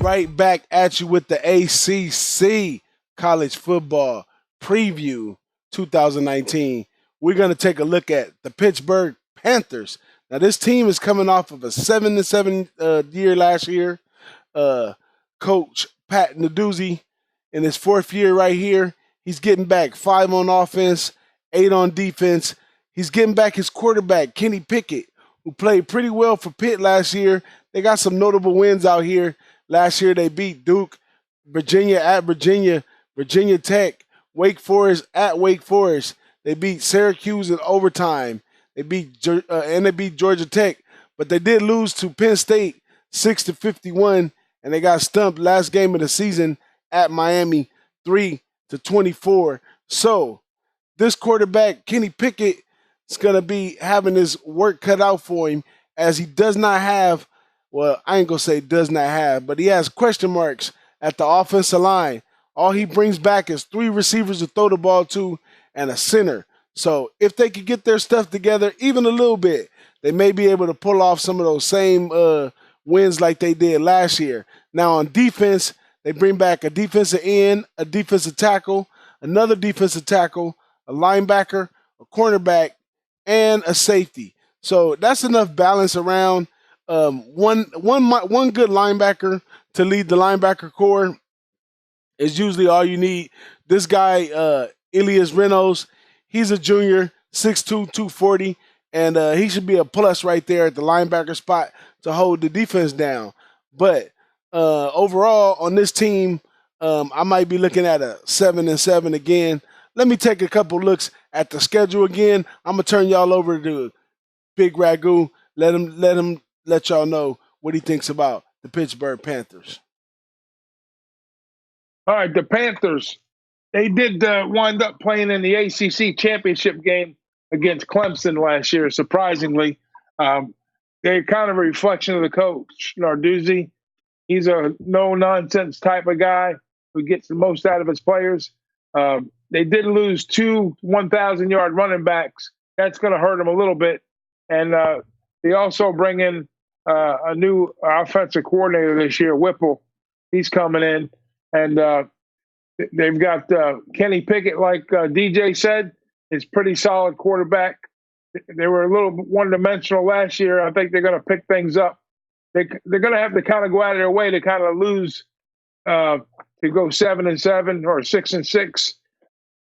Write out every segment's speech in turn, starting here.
right back at you with the ACC college football preview 2019. We're going to take a look at the Pittsburgh Panthers. Now, this team is coming off of a 7-7 year last year. Coach Pat Narduzzi in his fourth year right here, he's getting back 5 on offense, 8 on defense. He's getting back his quarterback, Kenny Pickett, who played pretty well for Pitt last year. They got some notable wins out here. Last year they beat Duke, Virginia at Virginia, Virginia Tech, Wake Forest at Wake Forest. They beat Syracuse in overtime. They beat Georgia Tech, but they did lose to Penn State 6-51, and they got stumped last game of the season at Miami 3-24. So this quarterback, Kenny Pickett, is going to be having his work cut out for him, as he does not have, well, I ain't going to say does not have, but he has question marks at the offensive line. All he brings back is 3 receivers to throw the ball to and a center. So if they could get their stuff together even a little bit, they may be able to pull off some of those same wins like they did last year. Now on defense, they bring back a defensive end, a defensive tackle, another defensive tackle, a linebacker, a cornerback, and a safety. So that's enough balance around. One good linebacker to lead the linebacker core is usually all you need. This guy, Elias Reynolds, he's a junior, 6'2", 240, and he should be a plus right there at the linebacker spot to hold the defense down. But overall on this team, I might be looking at a 7-7 again. Let me take a couple looks at the schedule again. I'm gonna turn y'all over to BigRagoo. Let y'all know what he thinks about the Pittsburgh Panthers. All right, the Panthers, they did wind up playing in the ACC championship game against Clemson last year, surprisingly. They're kind of a reflection of the coach, Narduzzi. He's a no-nonsense type of guy who gets the most out of his players. They did lose 2 1,000-yard running backs. That's going to hurt them a little bit. And they also bring in a new offensive coordinator this year, Whipple. He's coming in. And they've got Kenny Pickett, like DJ said, is pretty solid quarterback. They were a little one-dimensional last year. I think they're going to pick things up. They're going to have to kind of go out of their way to kind of lose to go 7-7 or 6-6.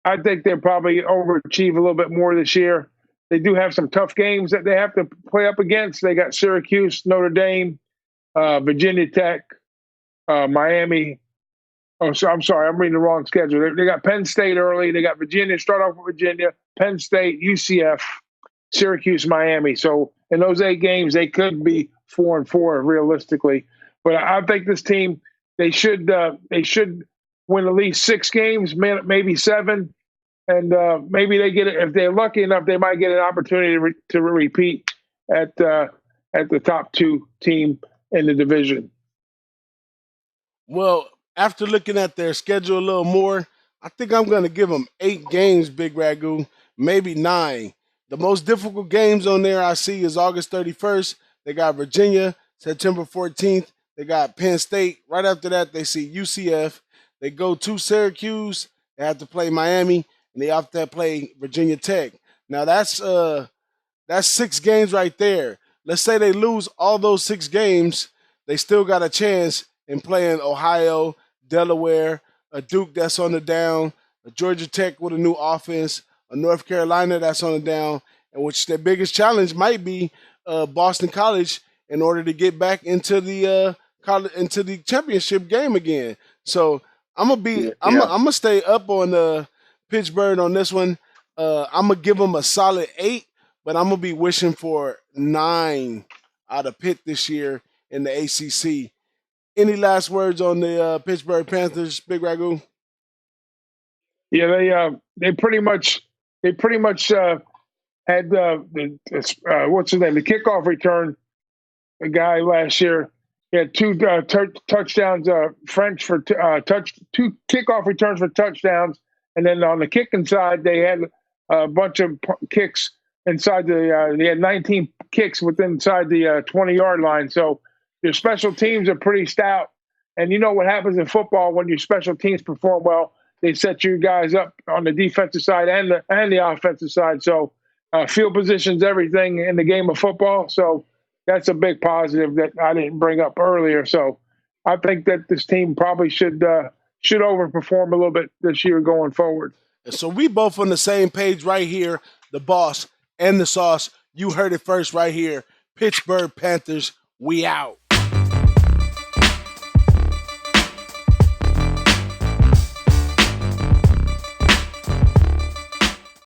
I think they'll probably overachieve a little bit more this year. They do have some tough games that they have to play up against. They got Syracuse, Notre Dame, Virginia Tech, Miami. Oh, so I'm sorry, I'm reading the wrong schedule. They got Penn State early. They got Virginia. Start off with Virginia, Penn State, UCF, Syracuse, Miami. So in those 8 games, they could be 4-4 realistically. But I think this team, they should win at least 6 games, maybe 7, and maybe they get it. If they're lucky enough, they might get an opportunity to repeat at the top 2 team in the division. Well, after looking at their schedule a little more, I think I'm going to give them 8 games, BigRagoo, maybe 9. The most difficult games on there I see is August 31st. They got Virginia, September 14th. They got Penn State. Right after that, they see UCF. They go to Syracuse. They have to play Miami, and they have to play Virginia Tech. Now, that's 6 games right there. Let's say they lose all those 6 games. They still got a chance in playing Ohio, Delaware, a Duke that's on the down, a Georgia Tech with a new offense, a North Carolina that's on the down, and which their biggest challenge might be Boston College in order to get back into the championship game again. So I'm gonna stay up on Pittsburgh on this one. I'm gonna give them a solid 8, but I'm gonna be wishing for 9 out of Pitt this year in the ACC. Any last words on the Pittsburgh Panthers, BigRagoo? Yeah, they pretty much had what's his name, the kickoff return, a guy last year. He had 2 touchdowns, French for 2 kickoff returns for touchdowns, and then on the kicking side, they had a bunch of kicks inside they had 19 kicks inside the 20-yard line. So their special teams are pretty stout, And you know what happens in football when your special teams perform well? They set you guys up on the defensive side and the offensive side. So field position's everything in the game of football. So that's a big positive that I didn't bring up earlier. So I think that this team probably should overperform a little bit this year going forward. And so we both on the same page right here, the boss and the sauce. You heard it first right here. Pittsburgh Panthers, we out.